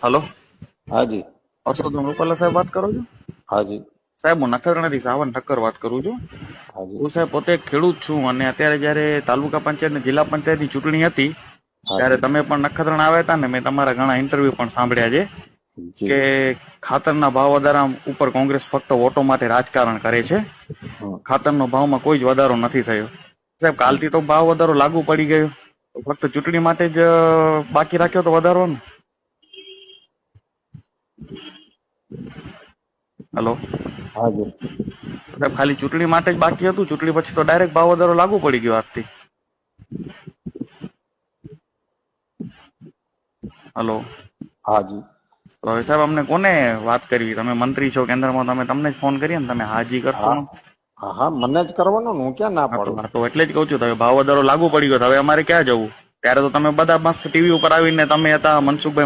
Hello, હાજી. પરસોત્તમ રૂપાલા સાહેબ વાત કરો છો? હાજી. સાહેબ, હું નખત્રાણાથી સાવન ઠક્કર વાત કરું છું. હાજી. હું સાહેબ પોતે એક ખેડૂત છું અને અત્યારે જયારે તાલુકા પંચાયત ને જિલ્લા પંચાયતની ચૂંટણી હતી ત્યારે હાજી. તમે પણ નખત્રાણા આવ્યા હતા ને મેં તમારા ઘણા ઇન્ટરવ્યુ પણ સાંભળ્યા છે જી. કે ખાતરના ભાવ વધારા ઉપર કોંગ્રેસ ફક્ત વોટો માટે રાજકારણ કરે છે. હમ. ખાતરનો ભાવમાં કોઈ જ વધારો નથી થયો. સાહેબ, હમ. કાલથી તો ભાવ વધારો લાગુ પડી ગયો. ફક્ત ચૂંટણી માટે જ બાકી રાખ્યો તો વધારો ને? હલો હાજી. સાહેબ, ખાલી ચૂંટણી માટે જ બાકી હતું? ચૂંટણી પછી તો ડાયરેક્ટ ભાવ વધારો લાગુ પડી ગયો આજથી. હલો. હાજી. તો હવે સાહેબ અમને કોને વાત કરવી? તમે મંત્રી છો કેન્દ્રમાં, તમને જ ફોન કરીએ ને, તમે હાજી કરશો હા. ને? હા હા, મને જ કરવાનો ને, હું ક્યાં ના પાડું. હા, તો એટલે જ કહું છું, તમે ભાવ વધારો લાગુ પડી ગયો, હવે અમારે ક્યાં જવું? ત્યારે તો તમે બધા મસ્ત ટીવી ઉપર આવીને તમે હતા મનસુખભાઈ